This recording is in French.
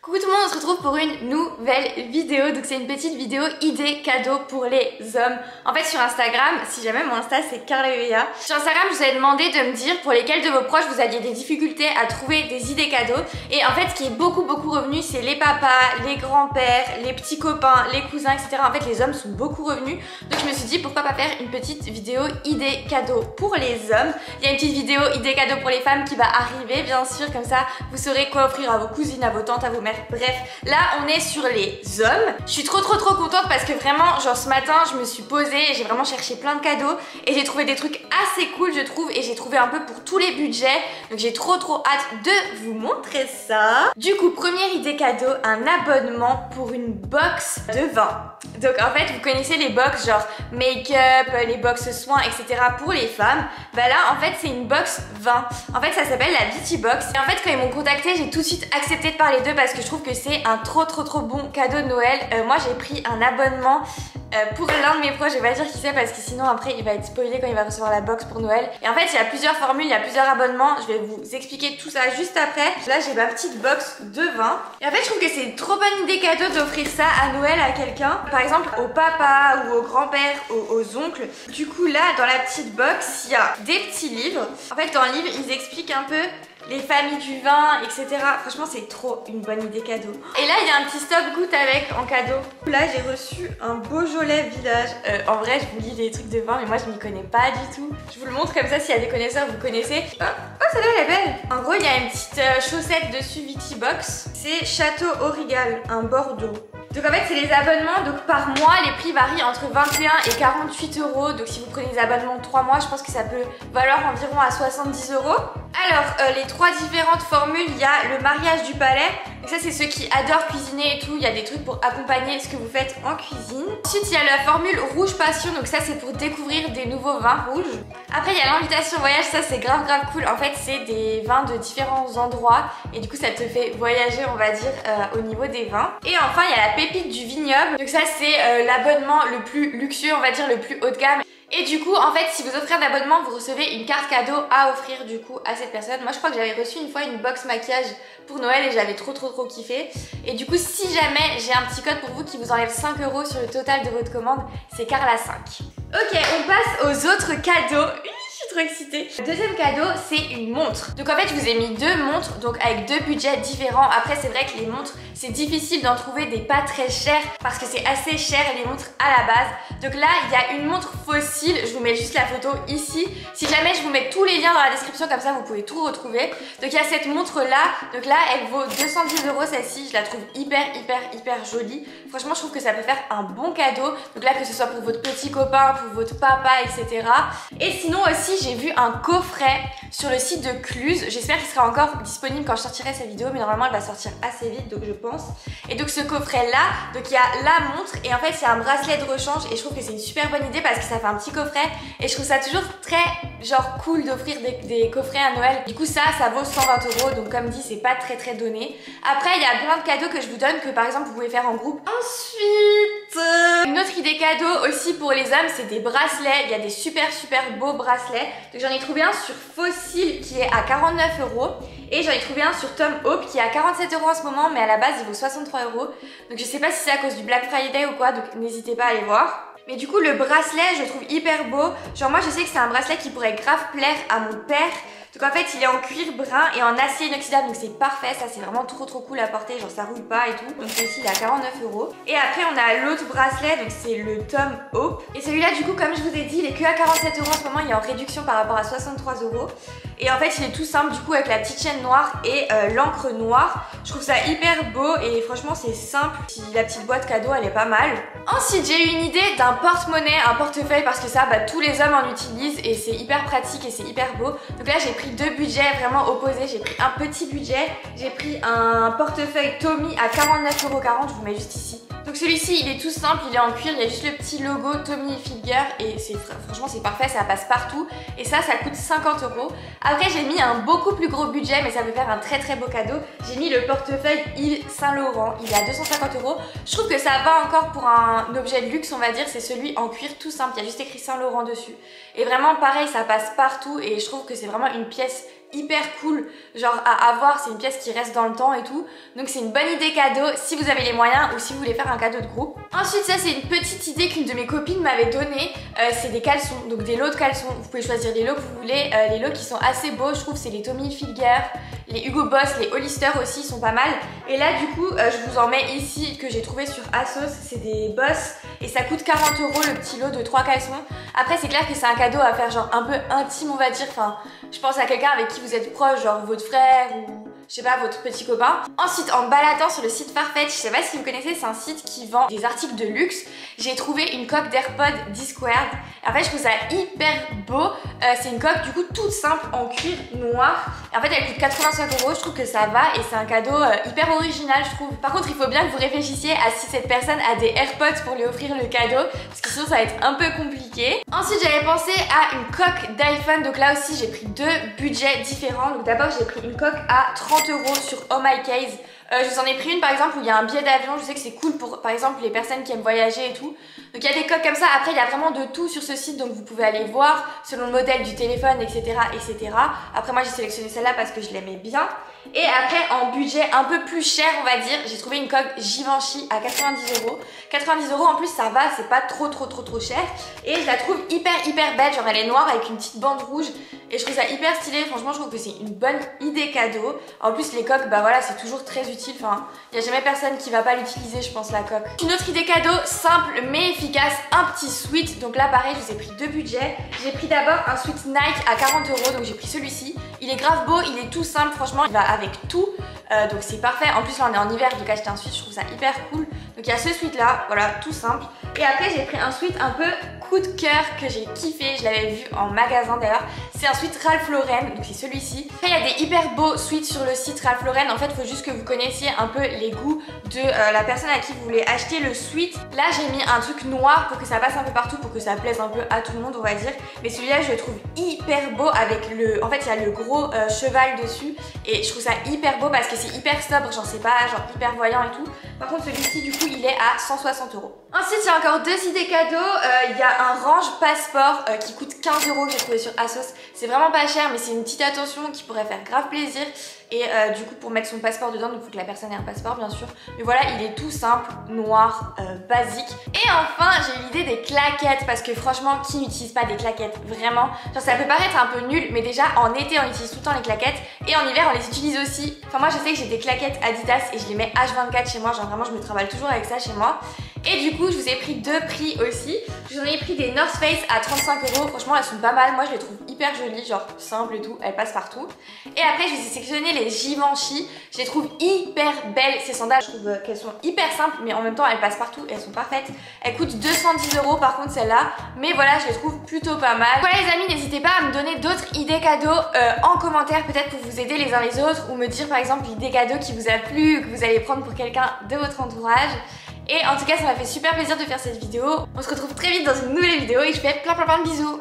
Coucou tout le monde, on se retrouve pour une nouvelle vidéo. Donc c'est une petite vidéo idée cadeau pour les hommes. En fait sur Instagram, si jamais mon Insta c'est Carla Eveya. Sur Instagram je vous avais demandé de me dire pour lesquels de vos proches vous aviez des difficultés à trouver des idées cadeaux. Et en fait ce qui est beaucoup revenu, c'est les papas, les grands-pères, les petits copains, les cousins, etc. En fait les hommes sont beaucoup revenus. Donc je me suis dit pourquoi pas faire une petite vidéo idée cadeau pour les hommes. Il y a une petite vidéo idée cadeau pour les femmes qui va arriver bien sûr, comme ça vous saurez quoi offrir à vos cousines, à vos tantes, à vos mères. Bref, là on est sur les hommes. Je suis trop contente parce que vraiment, genre ce matin je me suis posée et j'ai vraiment cherché plein de cadeaux et j'ai trouvé des trucs assez cool je trouve, et j'ai trouvé un peu pour tous les budgets. Donc j'ai trop hâte de vous montrer ça. Du coup, première idée cadeau, un abonnement pour une box de vin. Donc en fait vous connaissez les box genre make-up, les box soins, etc. pour les femmes. Bah là en fait c'est une box vin. En fait ça s'appelle la Beauty Box. Et en fait quand ils m'ont contacté, j'ai tout de suite accepté de parler d'eux parce que je trouve que c'est un trop bon cadeau de Noël. Moi j'ai pris un abonnement pour l'un de mes proches, je vais pas dire qui c'est parce que sinon après il va être spoilé quand il va recevoir la box pour Noël. Et en fait il y a plusieurs formules, il y a plusieurs abonnements, je vais vous expliquer tout ça juste après. Là j'ai ma petite box de vin. Et en fait je trouve que c'est une trop bonne idée cadeau d'offrir ça à Noël à quelqu'un. Par exemple au papa ou au grand-père, aux oncles. Du coup là dans la petite box il y a des petits livres. En fait dans le livre ils expliquent un peu les familles du vin, etc. Franchement c'est trop une bonne idée cadeau. Et là il y a un petit stop goutte avec en cadeau. Là j'ai reçu un Beaujolais Village. En vrai je vous lis des trucs de vin mais moi je m'y connais pas du tout. Je vous le montre comme ça s'il y a des connaisseurs vous connaissez. Oh celle-là elle est belle. En gros il y a une petite chaussette dessus Beauty Box. C'est Château Aurigal, un Bordeaux. Donc en fait c'est les abonnements, donc par mois les prix varient entre 21 et 48 euros. Donc si vous prenez des abonnements de 3 mois je pense que ça peut valoir environ à 70 euros. Alors les trois différentes formules, il y a le mariage du palais. Donc ça c'est ceux qui adorent cuisiner et tout, il y a des trucs pour accompagner ce que vous faites en cuisine. Ensuite il y a la formule rouge passion, donc ça c'est pour découvrir des nouveaux vins rouges. Après il y a l'invitation voyage, ça c'est grave cool. En fait c'est des vins de différents endroits et du coup ça te fait voyager on va dire au niveau des vins. Et enfin il y a la pépite du vignoble, donc ça c'est l'abonnement le plus luxueux on va dire, le plus haut de gamme. Et du coup en fait si vous offrez un abonnement vous recevez une carte cadeau à offrir du coup à cette personne. Moi je crois que j'avais reçu une fois une box maquillage pour Noël et j'avais trop kiffé. Et du coup si jamais j'ai un petit code pour vous qui vous enlève 5 euros sur le total de votre commande, c'est Carla5. Ok, on passe aux autres cadeaux. Je suis trop excitée. Le deuxième cadeau c'est une montre. Donc en fait je vous ai mis deux montres, donc avec deux budgets différents. Après c'est vrai que les montres c'est difficile d'en trouver des pas très chères parce que c'est assez cher les montres à la base. Donc là il y a une montre fossile, je vous mets juste la photo ici. Si jamais je vous mets tous les liens dans la description comme ça vous pouvez tout retrouver. Donc il y a cette montre là, donc là elle vaut 210 euros celle-ci, je la trouve hyper jolie. Franchement je trouve que ça peut faire un bon cadeau. Donc là que ce soit pour votre petit copain, pour votre papa, etc. Et sinon aussi j'ai vu un coffret sur le site de Cluse. J'espère qu'il sera encore disponible quand je sortirai cette vidéo, mais normalement elle va sortir assez vite donc je pense. Et donc ce coffret là, donc il y a la montre et en fait il y a un bracelet de rechange et je trouve que c'est une super bonne idée parce que ça fait un petit coffret et je trouve ça toujours très genre cool d'offrir des coffrets à Noël. Du coup ça vaut 120 euros, donc comme dit c'est pas très donné. Après il y a plein de cadeaux que je vous donne que par exemple vous pouvez faire en groupe. Ensuite une autre idée cadeau aussi pour les hommes, c'est des bracelets. Il y a des super beaux bracelets. Donc j'en ai trouvé un sur Fossil qui est à 49 euros et j'en ai trouvé un sur Tom Hope qui est à 47 euros en ce moment, mais à la base il vaut 63 euros. Donc je sais pas si c'est à cause du Black Friday ou quoi, donc n'hésitez pas à aller voir. Mais du coup le bracelet je le trouve hyper beau. Genre moi je sais que c'est un bracelet qui pourrait grave plaire à mon père. Donc en fait il est en cuir brun et en acier inoxydable, donc c'est parfait, ça c'est vraiment trop cool à porter, genre ça roule pas et tout. Donc celui-ci il est à 49 euros. Et après on a l'autre bracelet, donc c'est le Tom Hope. Et celui-là du coup comme je vous ai dit il est que à 47 euros en ce moment, il est en réduction par rapport à 63 euros. Et en fait il est tout simple du coup avec la petite chaîne noire et l'encre noire. Je trouve ça hyper beau et franchement c'est simple. La petite boîte cadeau elle est pas mal. Ensuite j'ai eu une idée d'un porte-monnaie, un portefeuille parce que ça tous les hommes en utilisent et c'est hyper pratique et c'est hyper beau. Donc là j'ai pris deux budgets vraiment opposés. J'ai pris un petit budget, j'ai pris un portefeuille Tommy à 49,40 €, je vous mets juste ici. Donc celui-ci il est tout simple, il est en cuir, il y a juste le petit logo Tommy Hilfiger et franchement c'est parfait, ça passe partout et ça coûte 50 euros. Après j'ai mis un beaucoup plus gros budget mais ça peut faire un très beau cadeau. J'ai mis le portefeuille Yves Saint Laurent, il est à 250 euros. Je trouve que ça va encore pour un objet de luxe on va dire, c'est celui en cuir tout simple, il y a juste écrit Saint Laurent dessus. Et vraiment pareil ça passe partout et je trouve que c'est vraiment une pièce hyper cool genre à avoir, c'est une pièce qui reste dans le temps et tout, donc c'est une bonne idée cadeau si vous avez les moyens ou si vous voulez faire un cadeau de groupe. Ensuite ça c'est une petite idée qu'une de mes copines m'avait donnée, c'est des caleçons, donc des lots de caleçons, vous pouvez choisir les lots que vous voulez, les lots qui sont assez beaux je trouve, c'est les Tommy Hilfiger, les Hugo Boss, les Hollister aussi sont pas mal, et là du coup je vous en mets ici que j'ai trouvé sur ASOS, c'est des Boss et ça coûte 40 € le petit lot de 3 caleçons. Après c'est clair que c'est un cadeau à faire genre un peu intime on va dire, enfin je pense à quelqu'un avec qui vous êtes proche, genre votre frère ou je sais pas, votre petit copain. Ensuite, en baladant sur le site Farfetch, je sais pas si vous connaissez, c'est un site qui vend des articles de luxe. J'ai trouvé une coque d'AirPod D-Squared. En fait, je trouve ça hyper beau. C'est une coque du coup toute simple en cuir noir. Et en fait, elle coûte 85 €. Je trouve que ça va et c'est un cadeau hyper original, je trouve. Par contre, il faut bien que vous réfléchissiez à si cette personne a des AirPods pour lui offrir le cadeau, parce que sinon ça va être un peu compliqué. Ensuite, j'avais pensé à une coque d'iPhone. Donc là aussi, j'ai pris deux budgets différents. Donc d'abord, j'ai pris une coque à 30 € sur Oh My Case. Je vous en ai pris une par exemple où il y a un billet d'avion, je sais que c'est cool pour par exemple les personnes qui aiment voyager et tout. Donc il y a des coques comme ça, après il y a vraiment de tout sur ce site donc vous pouvez aller voir selon le modèle du téléphone etc. etc. Après moi j'ai sélectionné celle-là parce que je l'aimais bien. Et après en budget un peu plus cher on va dire, j'ai trouvé une coque Givenchy à 90 €. 90 € en plus ça va, c'est pas trop cher. Et je la trouve hyper belle, genre elle est noire avec une petite bande rouge. Et je trouve ça hyper stylé, franchement je trouve que c'est une bonne idée cadeau. En plus les coques, bah voilà, c'est toujours très utile, enfin il n'y a jamais personne qui va pas l'utiliser je pense la coque. Une autre idée cadeau, simple mais efficace, un petit sweat. Donc là pareil, je vous ai pris deux budgets. J'ai pris d'abord un sweat Nike à 40 €, donc j'ai pris celui-ci. Il est grave beau, il est tout simple, franchement il va avec tout. Donc c'est parfait, en plus là on est en hiver, donc acheter un sweat, je trouve ça hyper cool. Donc il y a ce sweat là, voilà, tout simple. Et après j'ai pris un sweat un peu coup de cœur que j'ai kiffé, je l'avais vu en magasin d'ailleurs. C'est un sweat Ralph Lauren, donc c'est celui-ci. Après il y a des hyper beaux sweats sur le site Ralph Lauren. En fait il faut juste que vous connaissiez un peu les goûts de la personne à qui vous voulez acheter le sweat. Là j'ai mis un truc noir pour que ça passe un peu partout, pour que ça plaise un peu à tout le monde on va dire. Mais celui-là je le trouve hyper beau avec le... En fait il y a le gros cheval dessus. Et je trouve ça hyper beau parce que c'est hyper sobre, genre c'est pas genre hyper voyant et tout. Par contre celui-ci du coup il est à 160 €. Ensuite il y a encore deux idées cadeaux. Il y a un range passeport qui coûte 15 € que j'ai trouvé sur ASOS. C'est vraiment pas cher mais c'est une petite attention qui pourrait faire grave plaisir. Et du coup pour mettre son passeport dedans, donc il faut que la personne ait un passeport bien sûr. Mais voilà, il est tout simple, noir, basique. Et enfin j'ai eu l'idée des claquettes parce que franchement qui n'utilise pas des claquettes vraiment. Genre ça peut paraître un peu nul mais déjà en été on utilise tout le temps les claquettes. Et en hiver on les utilise aussi. Enfin moi je sais que j'ai des claquettes Adidas et je les mets H24 chez moi. Genre vraiment je me travaille toujours avec ça chez moi. Et du coup je vous ai pris deux prix aussi. Je vous en ai pris des North Face à 35 €. Franchement elles sont pas mal, moi je les trouve hyper jolies, genre simple et tout, elles passent partout. Et après je vous ai sélectionné les Givenchy. Je les trouve hyper belles ces sandales. Je trouve qu'elles sont hyper simples mais en même temps elles passent partout et elles sont parfaites. Elles coûtent 210 € par contre celles-là. Mais voilà, je les trouve plutôt pas mal. Voilà les amis, n'hésitez pas à me donner d'autres idées cadeaux en commentaire, peut-être pour vous aider les uns les autres, ou me dire par exemple l'idée cadeau qui vous a plu, que vous allez prendre pour quelqu'un de votre entourage. Et en tout cas ça m'a fait super plaisir de faire cette vidéo. On se retrouve très vite dans une nouvelle vidéo et je vous fais plein de bisous.